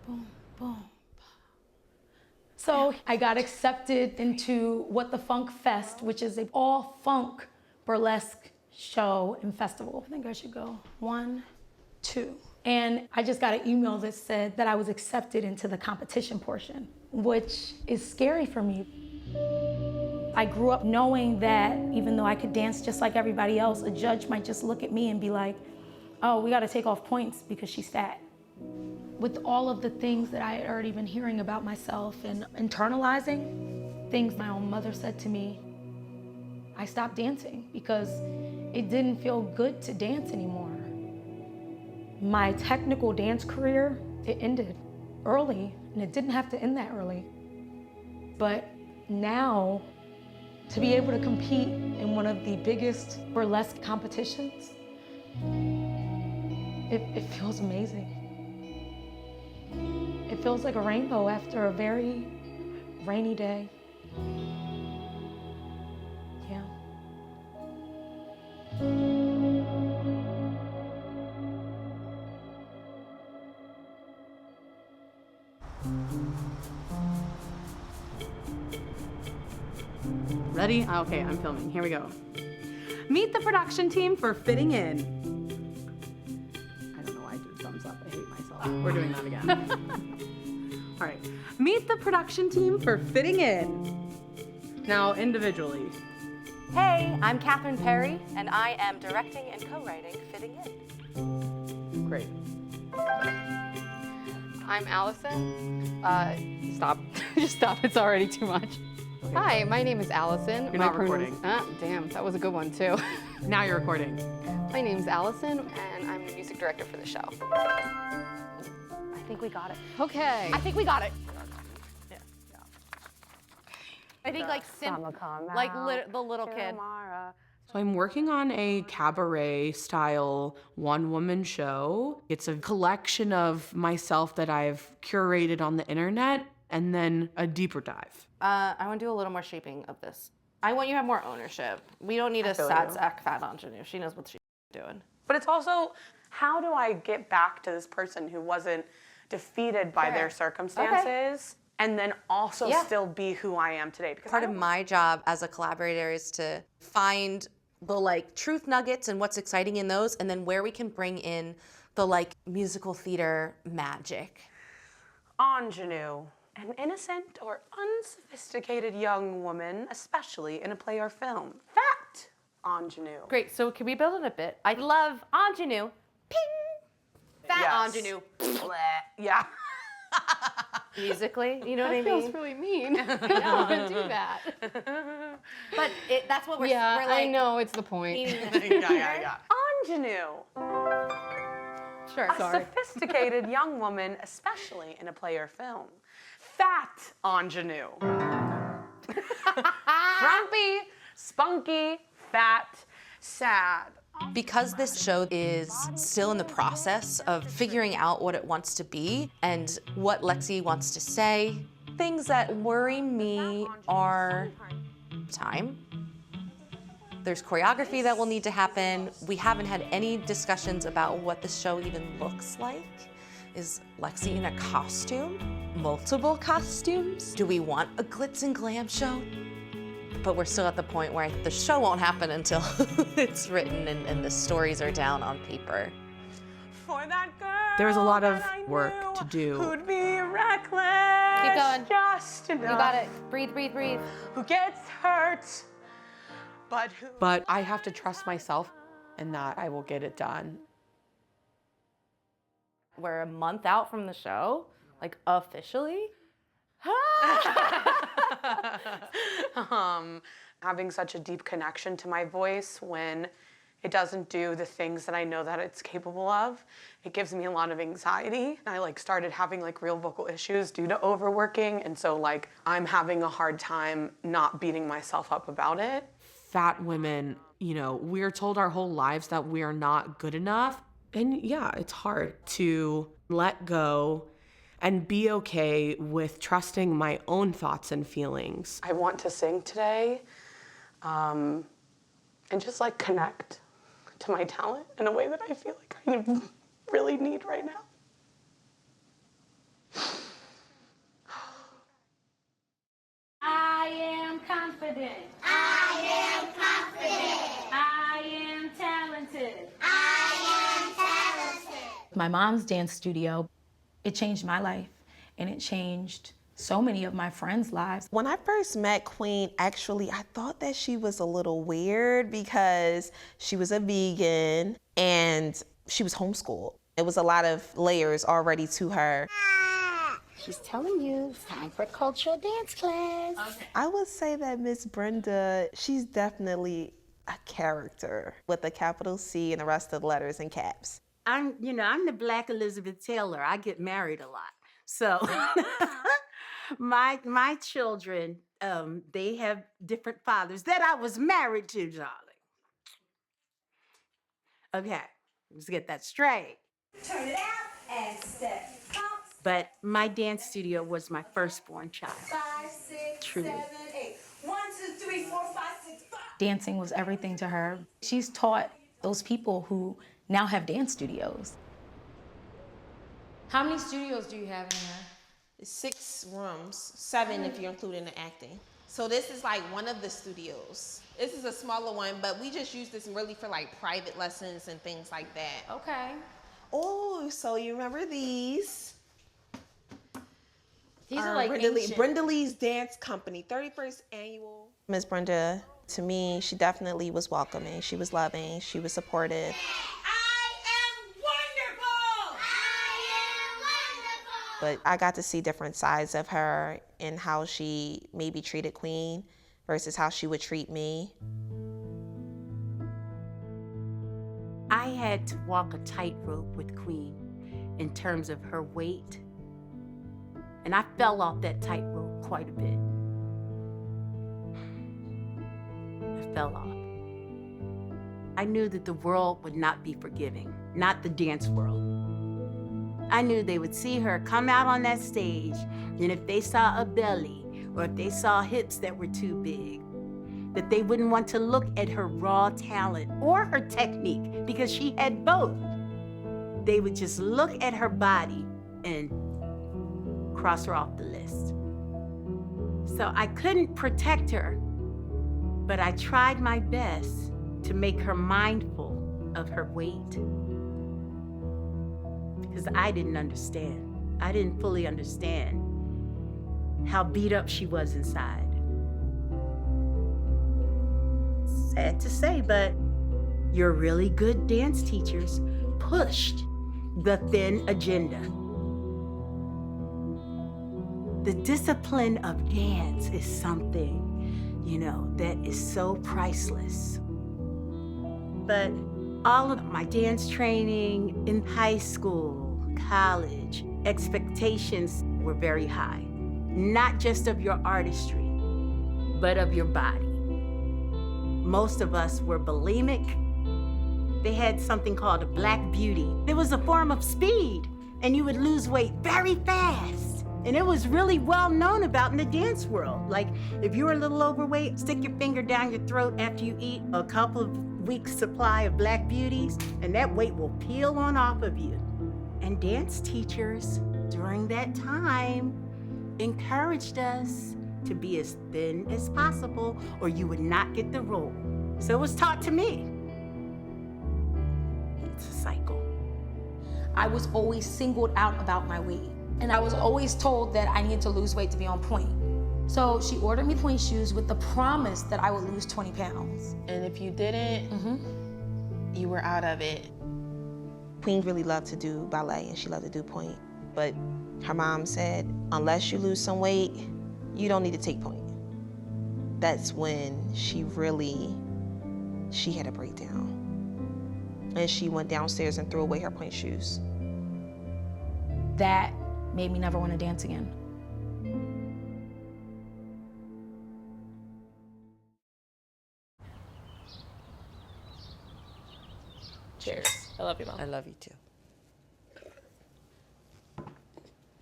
boom, boom. So I got accepted into What the Funk Fest, which is an all-funk burlesque show and festival. I think I should go 1, 2. And I just got an email that said that I was accepted into the competition portion, which is scary for me. I grew up knowing that even though I could dance just like everybody else, a judge might just look at me and be like, oh, we gotta take off points because she's fat. With all of the things that I had already been hearing about myself and internalizing, things my own mother said to me, I stopped dancing because it didn't feel good to dance anymore. My technical dance career, it ended early, and it didn't have to end that early. But now, to be able to compete in one of the biggest burlesque competitions, it feels amazing. It feels like a rainbow after a very rainy day. Yeah. Ready? Okay, I'm filming. Here we go. Meet the production team for Fitting In. I don't know why I did thumbs up. I hate myself. We're doing that again. All right. Meet the production team for Fitting In. Now, individually. Hey, I'm Catherine Perry, and I am directing and co-writing Fitting In. Great. I'm Allison. Stop. Just stop. It's already too much. Okay. Hi, my name is Allison. You're not recording. Damn, that was a good one too. Now you're recording. My name's Allison, and I'm the music director for the show. I think we got it. Okay. I think we got it. Yeah. I think like the little kid. So I'm working on a cabaret-style one-woman show. It's a collection of myself that I've curated on the internet, and then a deeper dive. I want to do a little more shaping of this. I want you to have more ownership. We don't need a sad sack fat ingenue. She knows what she's doing. But it's also, how do I get back to this person who wasn't defeated by their circumstances and then also still be who I am today? Because Part of my job as a collaborator is to find the truth nuggets and what's exciting in those, and then where we can bring in the musical theater magic. ingenue. An innocent or unsophisticated young woman, especially in a play or film. Fat ingenue. Great, so can we build it a bit? I love ingenue. Ping! Fat ingenue. Yeah. Musically, you know what I mean? That feels really mean. I don't want to do that. But that's what we're Yeah, like. I know, it's the point. yeah. Ingenue. Sure, A sophisticated young woman, especially in a play or film. Fat ingenue. Frumpy, spunky, fat, sad. Because this show is still in the process of figuring out what it wants to be and what Lexi wants to say, things that worry me are time. There's choreography that will need to happen. We haven't had any discussions about what the show even looks like. Is Lexi in a costume? Multiple costumes? Do we want a glitz and glam show? But we're still at the point where the show won't happen until it's written and the stories are down on paper. For that girl There's a lot of that I work knew to do. Who'd be reckless. Keep going. Just enough. You got it. Breathe, breathe, breathe. Who gets hurt, but who... But I have to trust myself and that I will get it done. We're a month out from the show, officially. Having such a deep connection to my voice when it doesn't do the things that I know that it's capable of, it gives me a lot of anxiety. I started having real vocal issues due to overworking, and so I'm having a hard time not beating myself up about it. Fat women, we're told our whole lives that we are not good enough. And yeah, it's hard to let go and be okay with trusting my own thoughts and feelings. I want to sing today and just connect to my talent in a way that I feel like I really need right now. confident. I am confident. I am talented. I am talented. My mom's dance studio, it changed my life, and it changed so many of my friends' lives. When I first met Queen, actually, I thought that she was a little weird because she was a vegan and she was homeschooled. It was a lot of layers already to her. She's telling you, it's time for cultural dance class. Okay. I would say that Miss Brenda, she's definitely a character with a capital C and the rest of the letters in caps. I'm the Black Elizabeth Taylor. I get married a lot. So my children, they have different fathers that I was married to, darling. Okay, let's get that straight. Turn it out and step. But my dance studio was my firstborn child. 5, 6, Truly. 7, 8. 1, 2, 3, 4, 5, 6, 5. Dancing was everything to her. She's taught those people who now have dance studios. How many studios do you have in here? 6 rooms, 7 if you're including the acting. So this is like one of the studios. This is a smaller one, but we just use this really for like private lessons and things like that. Okay. Oh, so you remember these? These are like ancient. Brenda Lee's Dance Company, 31st annual. Miss Brenda, to me, she definitely was welcoming. She was loving. She was supportive. But I got to see different sides of her and how she maybe treated Queen versus how she would treat me. I had to walk a tightrope with Queen in terms of her weight. And I fell off that tightrope quite a bit. I fell off. I knew that the world would not be forgiving, not the dance world. I knew they would see her come out on that stage, and if they saw a belly or if they saw hips that were too big, that they wouldn't want to look at her raw talent or her technique because she had both. They would just look at her body and cross her off the list. So I couldn't protect her, but I tried my best to make her mindful of her weight. Because I didn't understand. I didn't fully understand how beat up she was inside. Sad to say, but your really good dance teachers pushed the thin agenda. The discipline of dance is something, that is so priceless. But all of my dance training in high school, college, expectations were very high. Not just of your artistry, but of your body. Most of us were bulimic. They had something called a black beauty. It was a form of speed, and you would lose weight very fast. And it was really well known about in the dance world. Like, if you were a little overweight, stick your finger down your throat after you eat a couple of weeks' supply of black beauties, and that weight will peel on off of you. And dance teachers during that time encouraged us to be as thin as possible, or you would not get the role. So it was taught to me. It's a cycle. I was always singled out about my weight. And I was always told that I needed to lose weight to be on point. So she ordered me pointe shoes with the promise that I would lose 20 pounds. And if you didn't, you were out of it. Queen really loved to do ballet and she loved to do pointe. But her mom said, unless you lose some weight, you don't need to take pointe. That's when she had a breakdown. And she went downstairs and threw away her pointe shoes. That made me never want to dance again. Cheers. I love you, Mom. I love you too.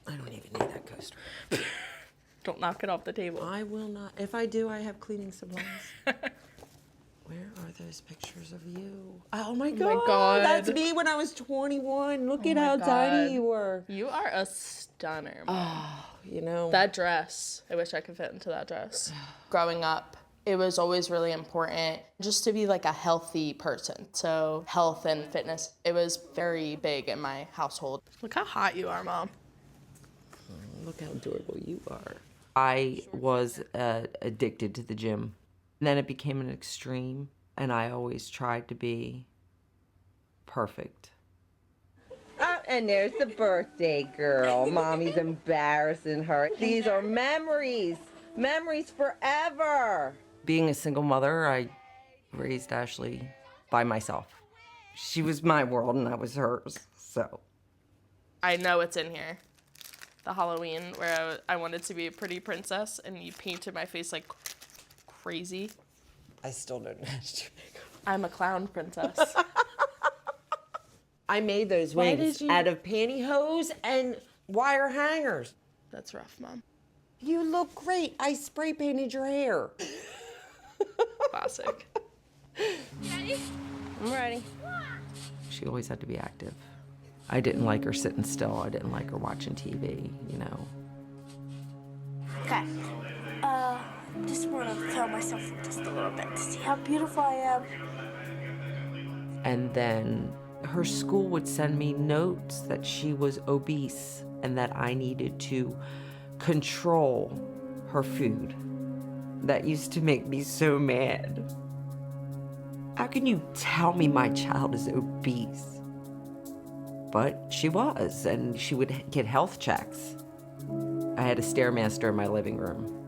I don't even need that coaster. Don't knock it off the table. I will not. If I do, I have cleaning supplies. Where are those pictures of you? Oh my God. That's me when I was 21. Look at how tiny you were. You are a stunner, Mom. Oh, That dress. I wish I could fit into that dress. Growing up, It was always really important just to be like a healthy person. So health and fitness, it was very big in my household. Look how hot you are, Mom. Look how adorable you are. I was addicted to the gym. And then it became an extreme, and I always tried to be perfect. And there's the birthday girl. Mommy's embarrassing her. These are memories. Memories forever. Being a single mother, I raised Ashley by myself. She was my world and I was hers, so. I know it's in here. The Halloween where I wanted to be a pretty princess and you painted my face like crazy. I still don't know how to do makeup. I'm a clown princess. I made those wings out of pantyhose and wire hangers. That's rough, Mom. You look great. I spray painted your hair. Classic. Ready? I'm ready. She always had to be active. I didn't like her sitting still. I didn't like her watching TV, you know. Okay. Just want to fill myself up just a little bit to see how beautiful I am. And then her school would send me notes that she was obese and that I needed to control her food. That used to make me so mad. How can you tell me my child is obese? But she was, and she would get health checks. I had a Stairmaster in my living room.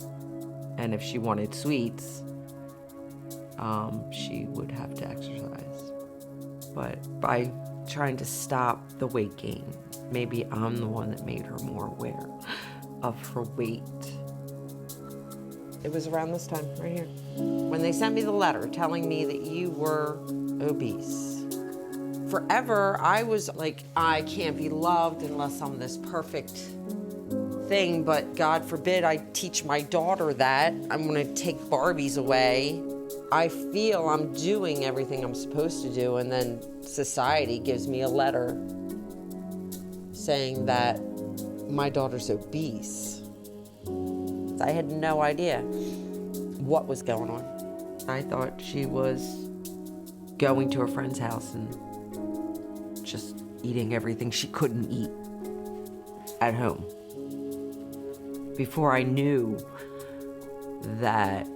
And if she wanted sweets, she would have to exercise. But by trying to stop the weight gain, maybe I'm the one that made her more aware of her weight. It was around this time, right here, when they sent me the letter telling me that you were obese. Forever, I was like, I can't be loved unless I'm this perfect thing, but God forbid I teach my daughter that. I'm gonna take Barbies away. I feel I'm doing everything I'm supposed to do, and then society gives me a letter saying that my daughter's obese. I had no idea what was going on. I thought she was going to a friend's house and just eating everything she couldn't eat at home. Before I knew that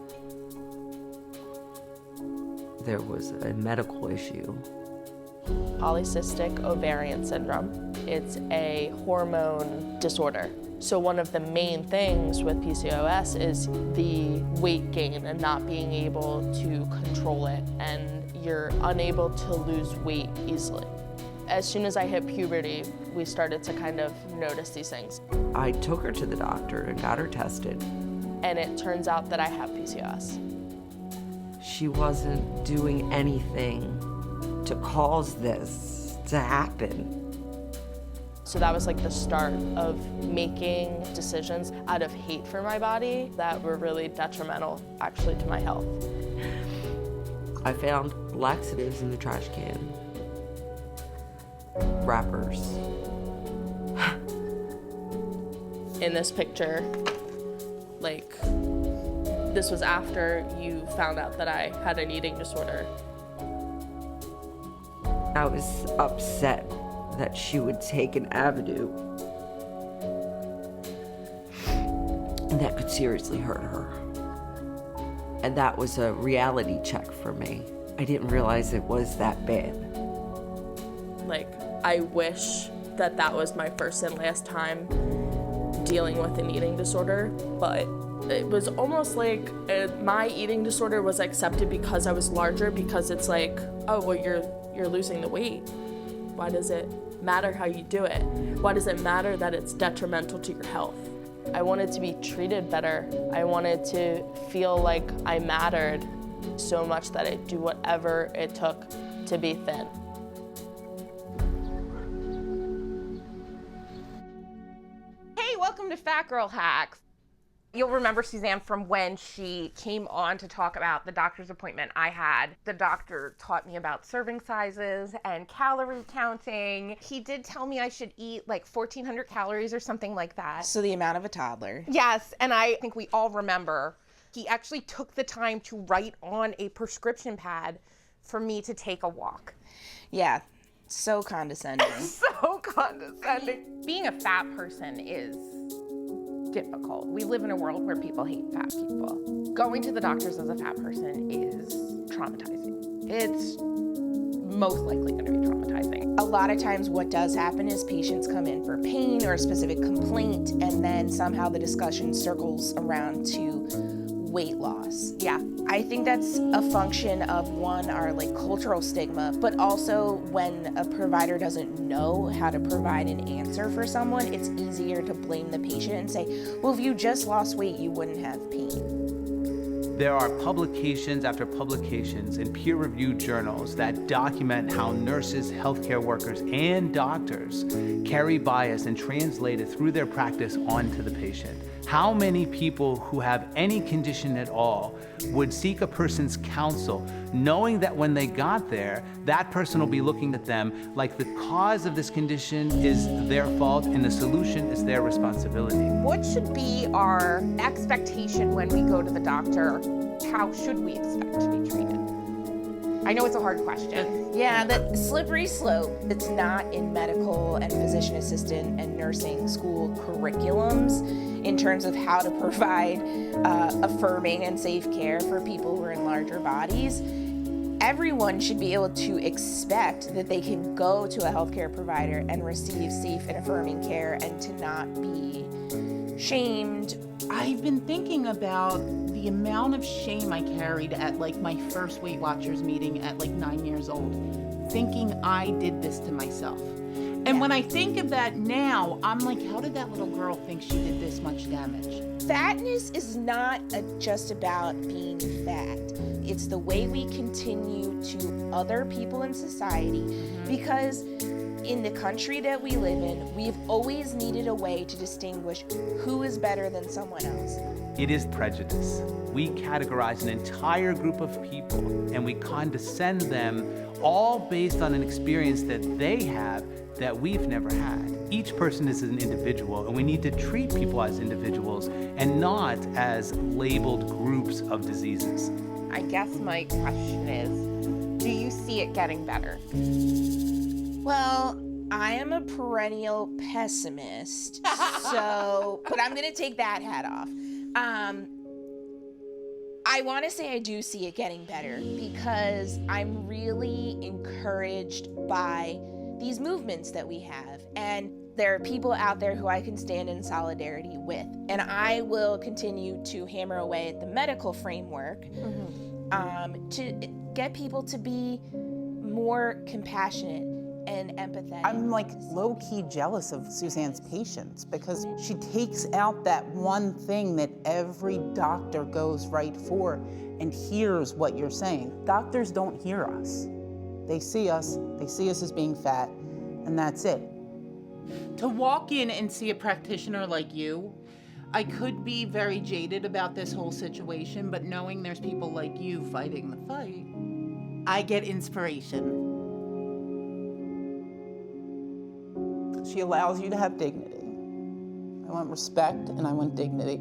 there was a medical issue. Polycystic ovarian syndrome. It's a hormone disorder. So one of the main things with PCOS is the weight gain and not being able to control it, and you're unable to lose weight easily. As soon as I hit puberty, we started to kind of notice these things. I took her to the doctor and got her tested. And it turns out that I have PCOS. She wasn't doing anything to cause this to happen. So that was like the start of making decisions out of hate for my body that were really detrimental actually to my health. I found laxatives in the trash can. Wrappers. In this picture, like, this was after you found out that I had an eating disorder. I was upset that she would take an avenue that could seriously hurt her. And that was a reality check for me. I didn't realize it was that bad. Like, I wish that that was my first and last time dealing with an eating disorder, but it was almost like my eating disorder was accepted because I was larger, because it's like, oh, well, you're losing the weight. Why does it matter how you do it? Why does it matter that it's detrimental to your health? I wanted to be treated better. I wanted to feel like I mattered so much that I'd do whatever it took to be thin. Hey, welcome to Fat Girl Hacks. You'll remember Suzanne from when she came on to talk about the doctor's appointment I had. The doctor taught me about serving sizes and calorie counting. He did tell me I should eat like 1,400 calories or something like that. So the amount of a toddler. Yes, and I think we all remember He actually took the time to write on a prescription pad for me to take a walk. Yeah, so condescending. So condescending. Being a fat person is difficult. We live in a world where people hate fat people. Going to the doctors as a fat person is traumatizing. It's most likely going to be traumatizing. A lot of times what does happen is patients come in for pain or a specific complaint, and then somehow the discussion circles around to weight loss. Yeah. I think that's a function of, one, our like cultural stigma, but also when a provider doesn't know how to provide an answer for someone, it's easier to blame the patient and say, well, if you just lost weight, you wouldn't have pain. There are publications after publications in peer-reviewed journals that document how nurses, healthcare workers, and doctors carry bias and translate it through their practice onto the patient. How many people who have any condition at all would seek a person's counsel, knowing that when they got there, that person will be looking at them like the cause of this condition is their fault and the solution is their responsibility? What should be our expectation when we go to the doctor? How should we expect to be treated? I know it's a hard question. Yeah, the slippery slope. It's not in medical and physician assistant and nursing school curriculums in terms of how to provide affirming and safe care for people who are in larger bodies. Everyone should be able to expect that they can go to a healthcare provider and receive safe and affirming care and to not be shamed. I've been thinking about the amount of shame I carried at like my first Weight Watchers meeting at like 9 years old, thinking I did this to myself. And when I think of that now, I'm like, how did that little girl think she did this much damage? Fatness is not just about being fat. It's the way we continue to other people in society, because in the country that we live in, we've always needed a way to distinguish who is better than someone else. It is prejudice. We categorize an entire group of people and we condescend them all based on an experience that they have that we've never had. Each person is an individual, and we need to treat people as individuals and not as labeled groups of diseases. I guess my question is, do you see it getting better? Well, I am a perennial pessimist, but I'm gonna take that hat off. I wanna say I do see it getting better because I'm really encouraged by these movements that we have. And there are people out there who I can stand in solidarity with. And I will continue to hammer away at the medical framework to get people to be more compassionate and empathetic. I'm like low-key jealous of Suzanne's patients because she takes out that one thing that every doctor goes right for and hears what you're saying. Doctors don't hear us. They see us as being fat, and that's it. To walk in and see a practitioner like you, I could be very jaded about this whole situation, but knowing there's people like you fighting the fight, I get inspiration. She allows you to have dignity. I want respect and I want dignity,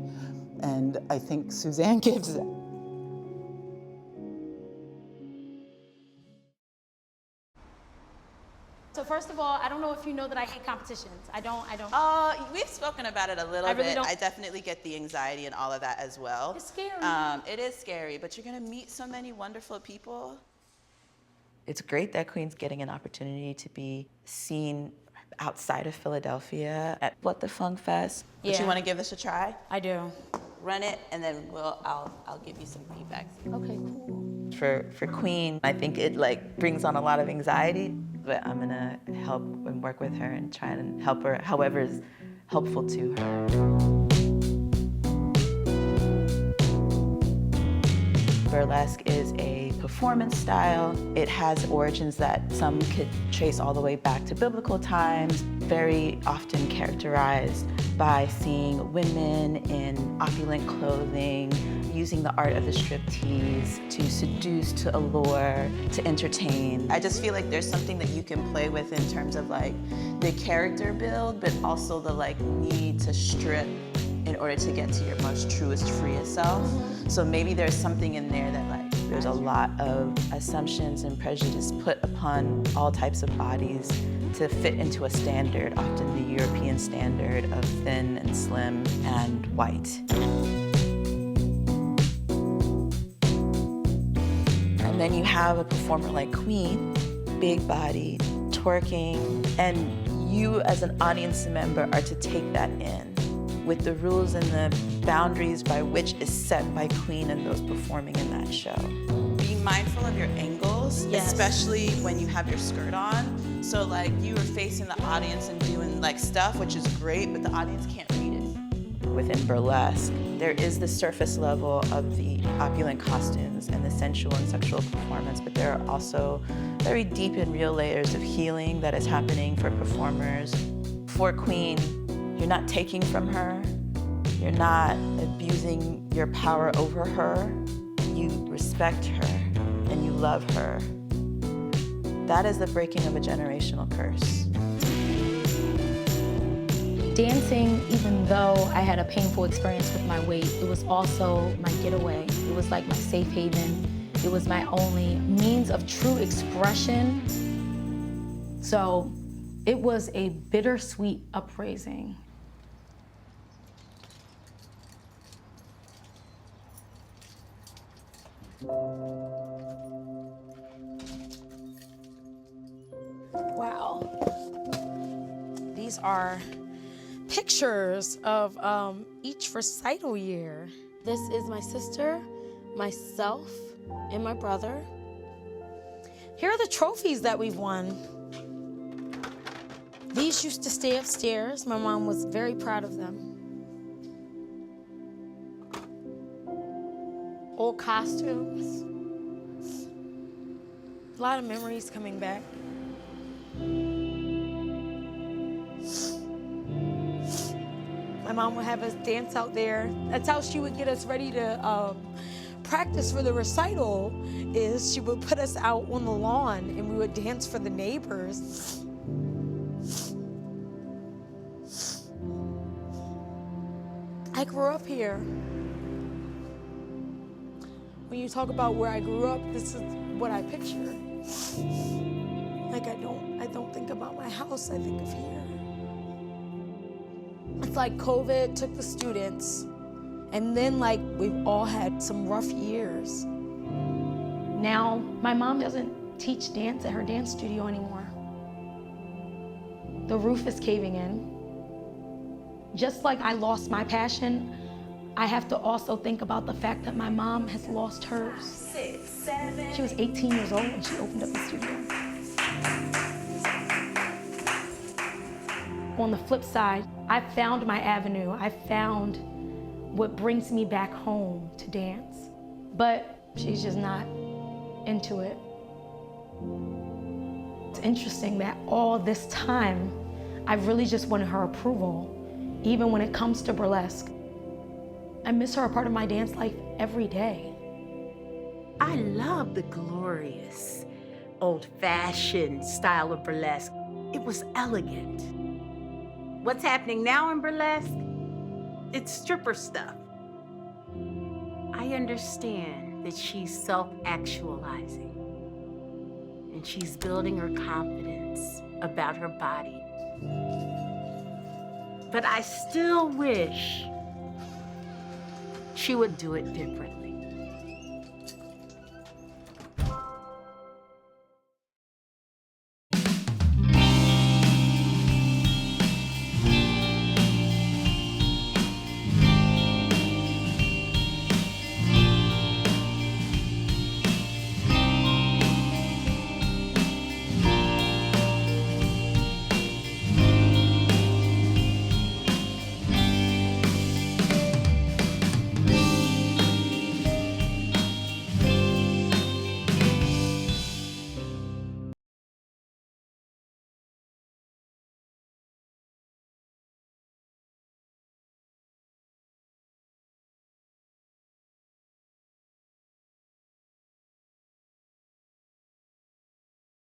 and I think Suzanne gives it. So first of all, I don't know if you know that I hate competitions. I don't. We've spoken about it a little really bit. don't. I definitely get the anxiety and all of that as well. It's scary. It is scary, but you're gonna meet so many wonderful people. It's great that Queen's getting an opportunity to be seen outside of Philadelphia at What the Funk Fest. But you wanna give this a try? I do. Run it, and then I'll give you some feedback. Okay, cool. For Queen, I think it like brings on a lot of anxiety, but I'm gonna help and work with her and try and help her however is helpful to her. Burlesque is a performance style. It has origins that some could trace all the way back to biblical times, very often characterized by seeing women in opulent clothing, using the art of the striptease to seduce, to allure, to entertain. I just feel like there's something that you can play with in terms of like the character build, but also the like need to strip in order to get to your most truest, freest self. So maybe there's something in there that like, There's a lot of assumptions and prejudice put upon all types of bodies to fit into a standard, often the European standard of thin and slim and white. And then you have a performer like Queen, big body, twerking, and you as an audience member are to take that in with the rules and the boundaries by which is set by Queen and those performing in that show. be mindful of your angles, Yes. especially when you have your skirt on. So like you were facing the audience and doing like stuff, which is great, but the audience can't read it. Within burlesque, there is the surface level of the opulent costumes and the sensual and sexual performance, but there are also very deep and real layers of healing that is happening for performers. For Queen, you're not taking from her, you're not abusing your power over her, you respect her and you love her. That is the breaking of a generational curse. Dancing, even though I had a painful experience with my weight, it was also my getaway. It was like my safe haven. It was my only means of true expression. So it was a bittersweet upraising. Wow. These are pictures of each recital year. This is my sister, myself, and my brother. Here are the trophies that we've won. These used to stay upstairs. My mom was very proud of them. Old costumes. A lot of memories coming back. My mom would have us dance out there. That's how she would get us ready to practice for the recital, is she would put us out on the lawn and we would dance for the neighbors. I grew up here. When you talk about where I grew up, this is what I picture. Like I don't think about my house, I think of here. It's like COVID took the students, and then like we've all had some rough years. Now, my mom doesn't teach dance at her dance studio anymore. The roof is caving in. Just like I lost my passion, I have to also think about the fact that my mom has lost hers. 6, 7. She was 18 years old when she opened up the studio. On the flip side, I found my avenue. I found what brings me back home to dance. But she's just not into it. It's interesting that all this time, I've really just wanted her approval, even when it comes to burlesque. I miss her a part of my dance life every day. I love the glorious, old-fashioned style of burlesque. It was elegant. What's happening now in burlesque? It's stripper stuff. I understand that she's self-actualizing and she's building her confidence about her body. But I still wish she would do it differently.